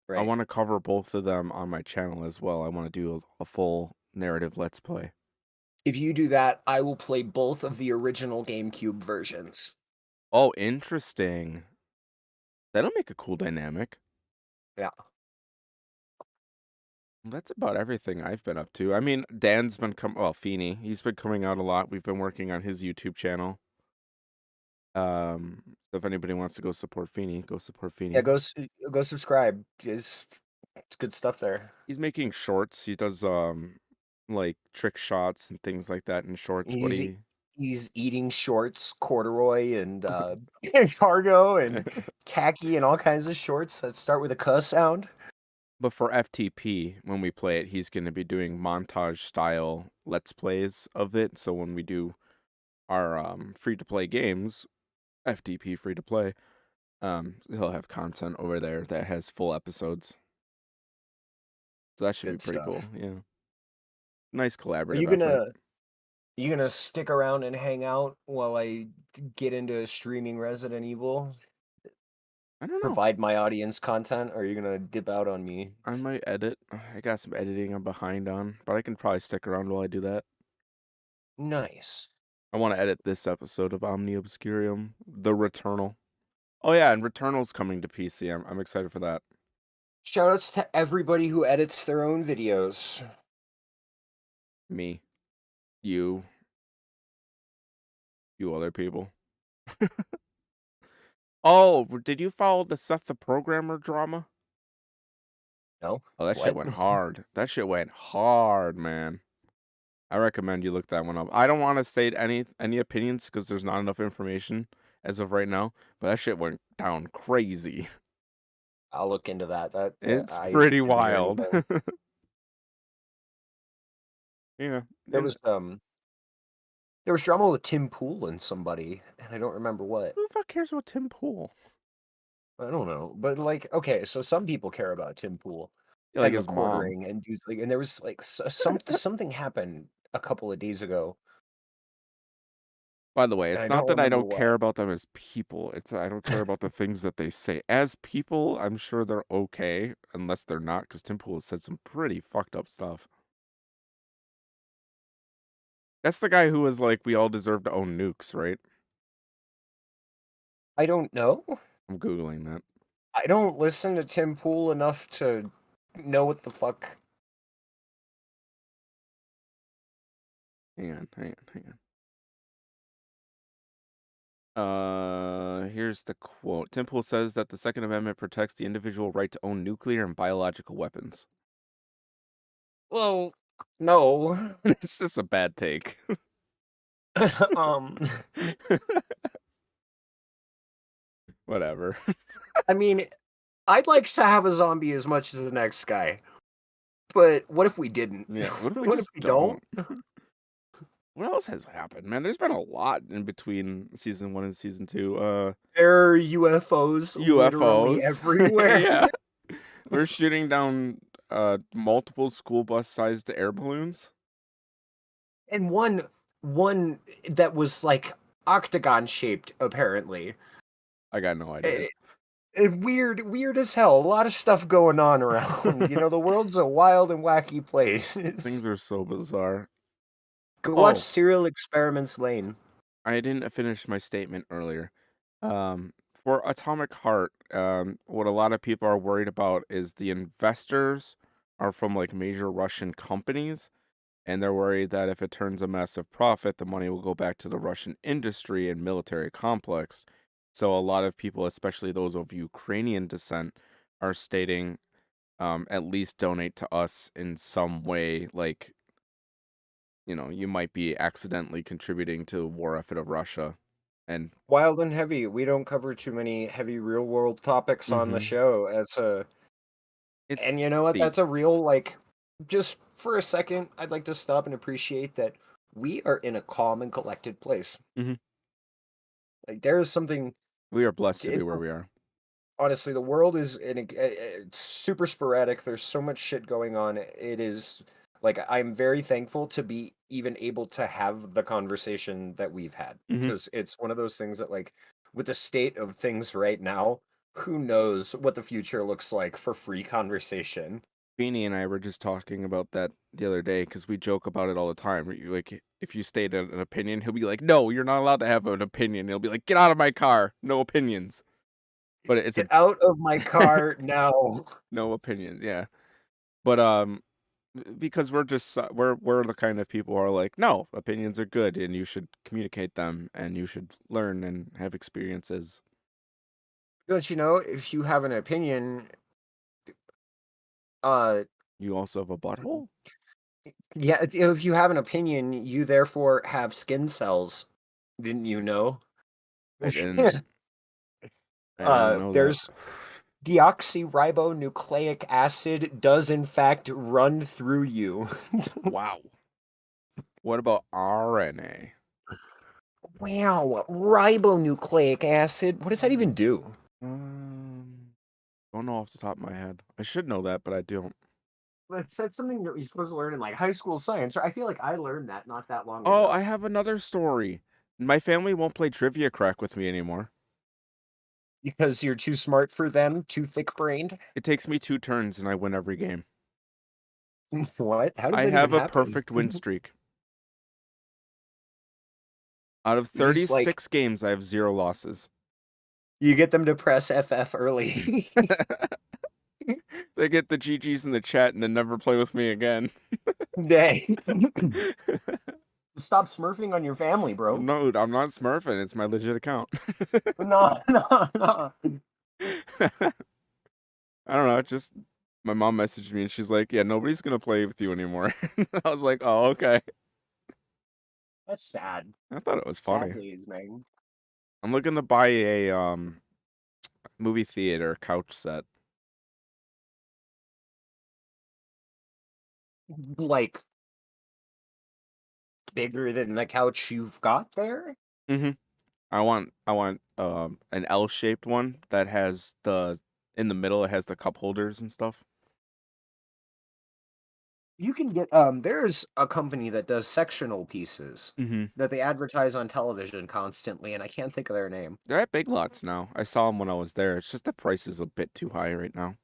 I right? wanna cover both of them on my channel as well. I wanna do a full narrative let's play. If you do that, I will play both of the original GameCube versions. Oh, interesting. That'll make a cool dynamic. Yeah. That's about everything I've been up to. I mean, Dan's been Feeney, he's been coming out a lot. We've been working on his YouTube channel. So if anybody wants to go support Feeney, go support Yeah, Feeney. go subscribe. It's good stuff there. He's making shorts. He does like trick shots and things like that in shorts. What do He's you he's eating shorts, corduroy, and cargo, and khaki, and all kinds of shorts that start with a cuss sound. But for FTP, when we play it, he's going to be doing montage style let's plays of it. So when we do our free to play games, FTP free to play, he'll have content over there that has full episodes. So that should be Good pretty cool. stuff. Yeah. Nice Are collaborative you effort. gonna stick around and hang out while get into streaming Resident Evil? I don't know. Provide my audience content, or are you gonna dip out on me? I might edit. I got some editing I'm behind on, but I can probably stick around while I do that. Nice. I want to edit this episode of Omni Obscurium, The Returnal. Oh yeah, and Returnal's coming to PC. I'm excited for that. Shoutouts to everybody who edits their own videos. Me, you, you other people. Oh, did you follow the Seth the Programmer drama? No? Oh, that shit What? went hard. That shit went hard, man. I recommend you look that one up. I don't want to state any opinions because there's not enough information as of right now, but that shit went down crazy. I'll look into that. It's I pretty didn't hear wild. anything. Yeah, There and was there was drama with Tim Pool and somebody, and I don't remember what. who the fuck cares about Tim Pool? I don't know, but like, okay, so some people care about Tim Pool Yeah, like and the his mom. quartering and dudes like, and there was like something happened a couple of days ago, By the way, and it's I not don't that I remember don't what. care about them as people. It's I don't care about the things that they say. As people, I'm sure they're okay, unless they're not, because Tim Pool has said some pretty fucked up stuff. That's the guy who was like, "We all deserve to own nukes," right? I don't know. I'm googling that. I don't listen to Tim Pool enough to know what the fuck. Hang on. Here's the quote. Tim Pool says that the Second Amendment protects the individual right to own nuclear and biological weapons. Well, no. It's just a bad take. um, Whatever. I mean, I'd like to have a zombie as much as the next guy, but what if we didn't? Yeah. What if we What if just we don't? don't? What else has happened, man? There's been a lot in between season 1 and season 2. There are UFOs literally UFOs. everywhere. Yeah. We're shooting down multiple school bus sized air balloons. And one that was like octagon shaped apparently. I got no idea. Eh, weird as hell. A lot of stuff going on around. You know, the world's a wild and wacky place. Things are so bizarre. Go watch Oh, Serial Experiments Lane. I didn't finish my statement earlier. For Atomic Heart, what a lot of people are worried about is the investors are from like major Russian companies, and they're worried that if it turns a massive profit, the money will go back to the Russian industry and military complex. So a lot of people, especially those of Ukrainian descent, are stating, at least donate to us in some way, like, you might be accidentally contributing to the war effort of Russia. And Wild and heavy. We don't cover too many heavy real world topics on the mhm, show. And it's you know what? deep. That's a real like just for a second, I'd like to stop and appreciate that we are in a calm and collected place. Mhm. Like there is something We are blessed to be it's where we are. honestly, the world is it's super sporadic. There's so much shit going on. It is like I'm very thankful to be even able to have the conversation that we've had Hmm. because it's one of those things that like with the state of things right now, who knows what the future looks like for free conversation. Beanie and I were just talking about that the other day because we joke about it all the time. Like, if you state an opinion, he'll be like, "No, you're not allowed to have an opinion." He'll be like, "Get out of my car, no opinions." But it's a Get out of my car now. no opinions, yeah. But because we're just we're the kind of people who are like, no, opinions are good, and you should communicate them, and you should learn and have experiences. Don't you know if you have an opinion, uh You also have a butthole. yeah, if you have an opinion, you therefore have skin cells. Didn't you know? I didn't. I didn't know that. There's deoxyribonucleic acid does in fact run through you. Wow. What about RNA? Wow, ribonucleic acid. What does that even do? Um, don't know off the top of my head. I should know that, but I don't. That's something that you're supposed to learn in like high school science. Or I feel like I learned that not that long Oh, ago. I have another story. My family won't play trivia crack with me anymore. Because you're too smart for them, too thick brained. It takes me 2 turns and I win every game. What? How does I that even have a happen? perfect win streak. Out of You just like 36 games, I have 0 losses. you get them to press FF early. They get the GGs in the chat and then never play with me again. Dang. Stop smurfing on your family, bro. No, I'm not smurfing. It's my legit account. No, no, no. I don't know. Just my mom messaged me and she's like, "Yeah, nobody's gonna play with you anymore." I was like, "Oh, okay." That's sad. I thought it was Sad funny. days, man. I'm looking to buy a movie theater couch set. Like bigger than the couch you've got there? Hmm. I want an L-shaped one that has the in the middle. It has the cup holders and stuff. You can get there's a company that does sectional pieces Hmm. that they advertise on television constantly, and I can't think of their name. They're at Big Lots now. I saw them when I was there. It's just the price is a bit too high right now.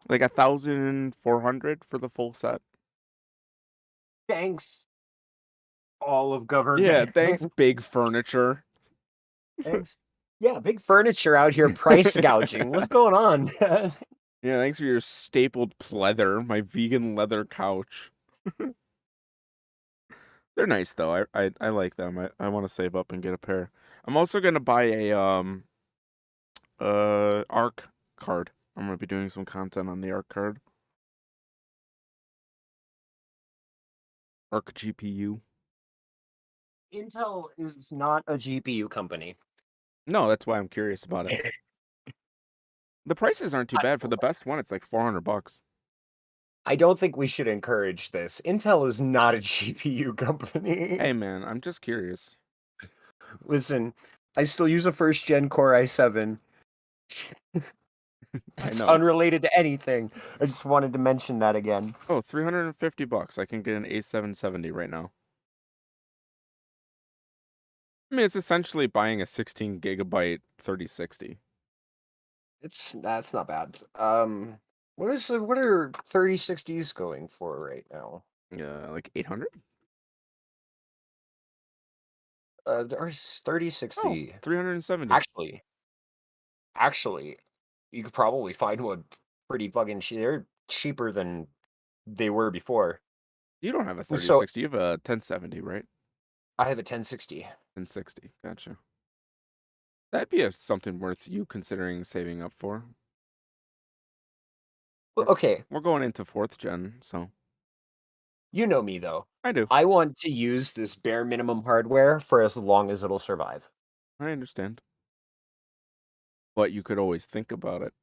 Like 1,400 for the full set. Thanks, all of Yeah, government. thanks, Big Furniture. Thanks. Yeah, big furniture out here price gouging. What's going on? Yeah, thanks for your stapled pleather, my vegan leather couch. They're nice though. I like them. I want to save up and get a pair. I'm also gonna buy a Arc card. I'm gonna be doing some content on the Arc card. Arc GPU. Intel is not a GPU company. No, that's why I'm curious about it. The prices aren't too I, bad for the best one. It's like $400. I don't think we should encourage this. Intel is not a GPU company. Hey man, I'm just curious. Listen, I still use a first gen Core i7. I It's know. unrelated to anything. I just wanted to mention that again. Oh, $350. I can get an A770 right now. I mean, it's essentially buying a 16 gigabyte 3060. That's not bad. What are 3060s going for right now? Yeah, like 800? There's Oh, 3060. 370. Actually, you could probably find one pretty fucking cheap. They're cheaper than they were before. You don't have a So 3060, you have a 1070, right? I have a 1060. 1060. Gotcha. That'd be something worth you considering saving up for. Well, We're, okay, we're going into 4th gen, so you know me though. I do. I want to use this bare minimum hardware for as long as it'll survive. I understand. But you could always think about it.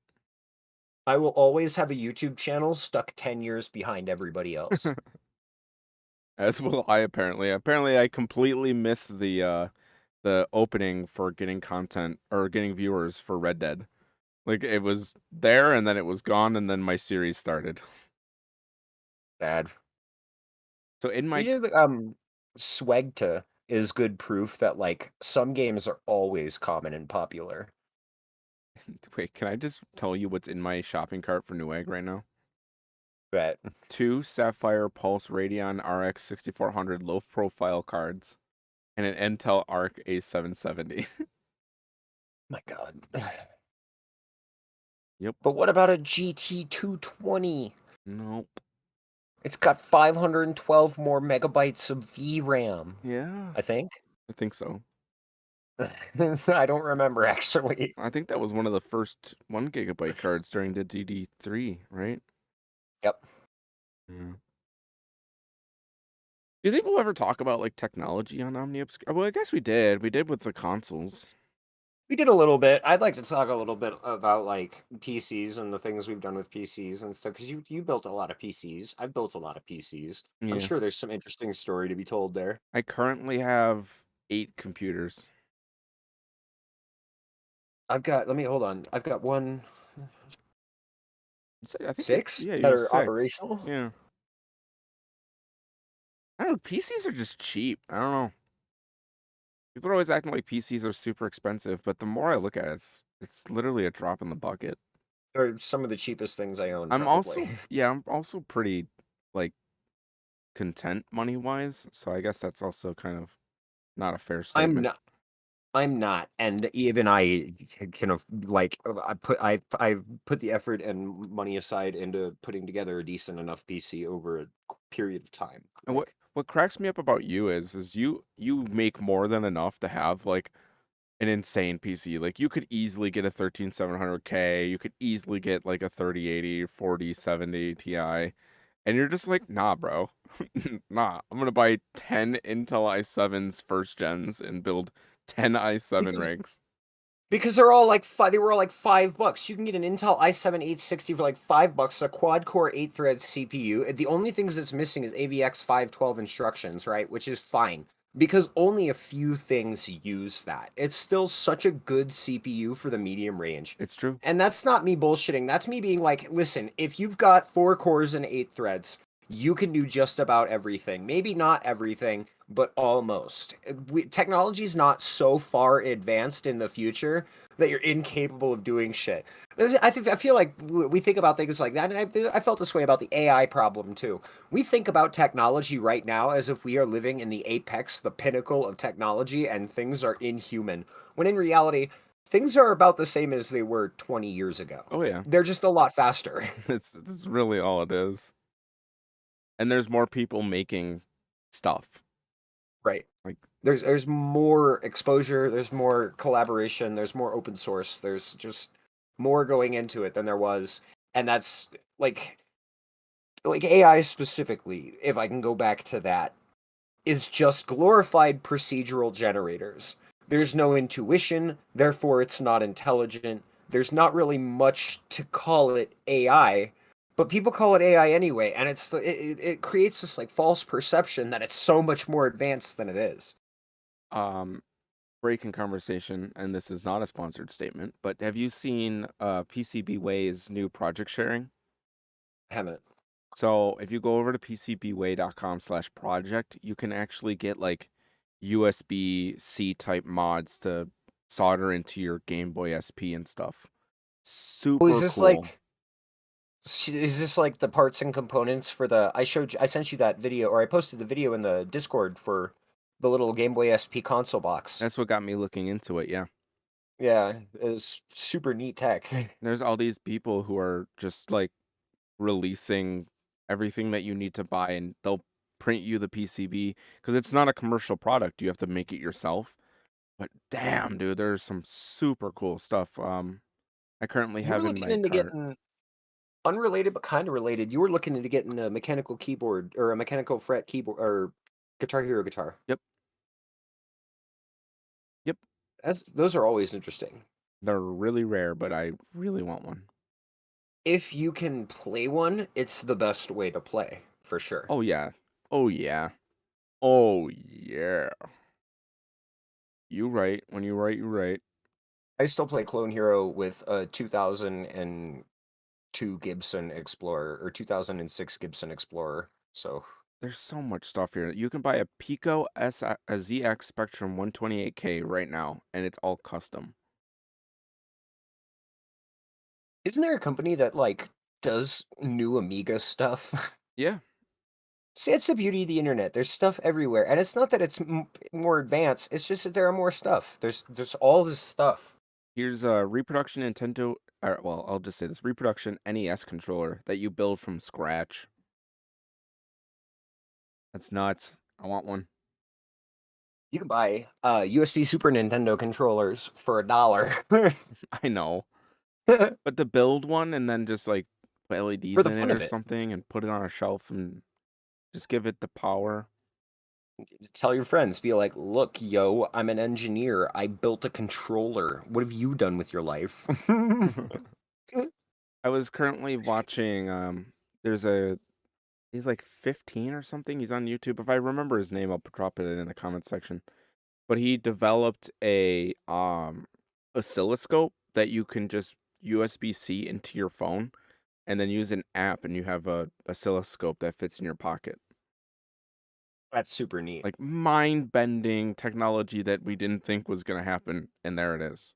I will always have a YouTube channel stuck 10 years behind everybody else. As will I apparently. Apparently I completely missed the opening for getting content or getting viewers for Red Dead. Like, it was there, and then it was gone, and then my series started. Bad. So in my You know, Swagta is good proof that like some games are always common and popular. wait, can I just tell you what's in my shopping cart for Newegg right now? But 2 Sapphire Pulse Radeon RX 6400 low profile cards and an Intel Arc A770. my God. Yep. But what about a GT 220? Nope. It's got 512 more megabytes of VRAM, Yeah, I think. I think so. I don't remember actually. I think that was one of the first 1 GB cards during the DD3, right? Yep. Yeah. Do you think we'll ever talk about like technology on Omni Obscura? Well, I guess we did. We did with the consoles. We did a little bit. I'd like to talk a little bit about like PCs and the things we've done with PCs and stuff because you built a lot of PCs. I've built a lot of PCs. I'm Yeah. sure there's some interesting story to be told there. I currently have 8 computers. I've got. Let me hold on. I've got one I think six yeah, you that have are 6. operational. Yeah. I don't know. PCs are just cheap. I don't know. People are always acting like PCs are super expensive, but the more I look at it, it's literally a drop in the bucket. They're some of the cheapest things I own, I'm probably. also yeah, I'm also pretty like content money wise, so I guess that's also kind of not a fair I'm statement. not. I'm not, and even I kind of like I put the effort and money aside into putting together a decent enough PC over a period of time. And Like what cracks me up about you is you make more than enough to have like an insane PC. Like you could easily get a 13700K, you could easily get like a 3080, 4070 Ti, and you're just like, "Nah, bro. Nah. I'm going to buy 10 Intel i7s first gens and build 10 i7 because rigs." they're all like five. They were all like $5. You can get an Intel i7 860 for like $5, a quad core 8 thread CPU. The only things that's missing is AVX 512 instructions, right? Which is fine because only a few things use that. It's still such a good CPU for the medium range. It's true. And that's not me bullshitting. That's me being like, listen, if you've got 4 cores and 8 threads, you can do just about everything. Maybe not everything, but almost. Technology is not so far advanced in the future that you're incapable of doing shit. I feel like we think about things like that, and I felt this way about the AI problem too. We think about technology right now as if we are living in the apex, the pinnacle of technology, and things are inhuman. When in reality, things are about the same as they were 20 years ago. Oh yeah. They're just a lot faster. It's really all it is. And there's more people making stuff. Right. Like There's more exposure, there's more collaboration, there's more open source, there's just more going into it than there was. And that's like AI specifically, if I can go back to that, is just glorified procedural generators. There's no intuition, therefore it's not intelligent. There's not really much to call it AI, but people call it AI anyway, and it creates this like false perception that it's so much more advanced than it is. um breaking conversation, and this is not a sponsored statement, but have you seen PCB Way's new project sharing? Haven't. So if you go over to pcbway.com/project, you can actually get like USB-C type mods to solder into your Game Boy SP and stuff. Oh, is Super this cool. like is this like the parts and components for the I sent you that video or I posted the video in the Discord for the little Game Boy SP console box. That's what got me looking into it, yeah. Yeah, it's super neat tech. There's all these people who are just like releasing everything that you need to buy, and they'll print you the PCB because it's not a commercial product. You have to make it yourself. But damn, dude, there's some super cool stuff. I currently You were have in looking my into cart. getting unrelated but kind of related. You were looking into getting a mechanical keyboard or a mechanical fret keyboard or Guitar Hero guitar. Yep, yep. Those are always interesting. They're really rare, but I really want one. If you can play one, it's the best way to play, for sure. Oh yeah. Oh yeah. Oh yeah. You right. When you right, you right. I still play Clone Hero with a 2002 Gibson Explorer or 2006 Gibson Explorer. So There's so much stuff here. You can buy a Pico a ZX Spectrum 128K right now, and it's all custom. isn't there a company that like does new Amiga stuff? Yeah, See, it's the beauty of the internet. There's stuff everywhere, and it's not that it's more advanced. It's just that there are more stuff. There's all this stuff. here's a reproduction Nintendo. Or, well, I'll just say this reproduction NES controller that you build from scratch. That's nuts. I want one. You can buy USB Super Nintendo controllers for $1 I know. for But to build one and then just like put LEDs the in it fun or of it. something and put it on a shelf and just give it the power. Tell your friends, be like, "Look, yo, I'm an engineer. I built a controller. What have you done with your life?" I was currently watching there's a he's like 15 or something. He's on YouTube. If I remember his name, I'll drop it in the comment section. But he developed a oscilloscope that you can just USB-C into your phone and then use an app and you have a oscilloscope that fits in your pocket. That's super neat. Like mind-bending technology that we didn't think was going to happen, and there it is.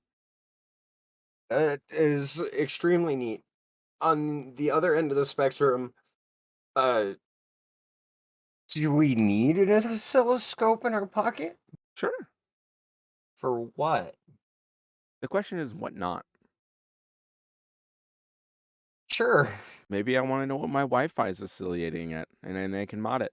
That is extremely neat. On the other end of the spectrum, uh, do we need an oscilloscope in our pocket? Sure. For what? The question is what not? Sure. Maybe I want to know what my Wi-Fi is oscillating at, and then I can mod it.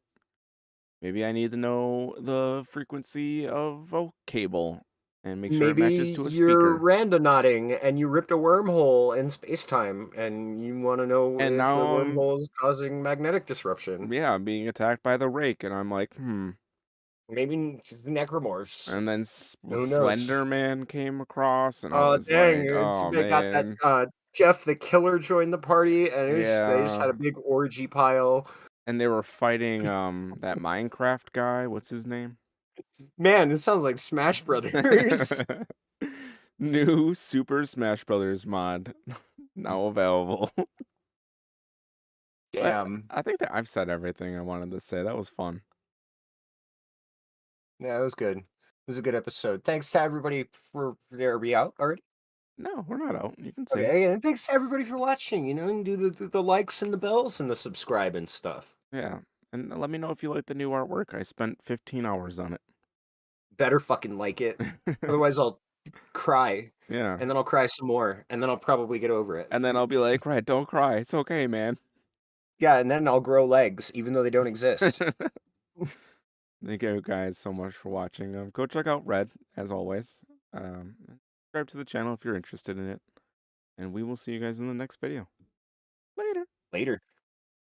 Maybe I need to know the frequency of a cable and make sure it matches Maybe to a you're speaker. randonauting and you ripped a wormhole in space-time and you want to know And if the now wormhole is causing magnetic disruption. I'm being attacked by the rake, and I'm like, Maybe it's necromorphs. And then Who knows? Slender Man came across, and I Oh, was dang, like, oh they got that, man, Jeff the Killer joined the party, and they just yeah. had a big orgy pile. And they were fighting that Minecraft guy. What's his name? Man, this sounds like Smash Brothers. New Super Smash Brothers mod now available. But Damn. I think that I've said everything I wanted to say. That was fun. Yeah, it was good. It was a good episode. Thanks to everybody for there. Are we out already? No, we're not out. You can say. Okay, and thanks to everybody for watching, and do the likes and the bells and the subscribe and stuff. Yeah. And let me know if you like the new artwork. I spent 15 hours on Better fucking like it. it. Otherwise, I'll cry, Yeah. and then I'll cry some more, and then I'll probably get over it. And then I'll be like, right, don't cry. It's okay, man. Yeah, and then I'll grow legs, even though they don't exist. Thank you guys so much for watching. Go check out Red, as always. And subscribe to the channel if you're interested in it. And we will see you guys in the next video. Later. Later.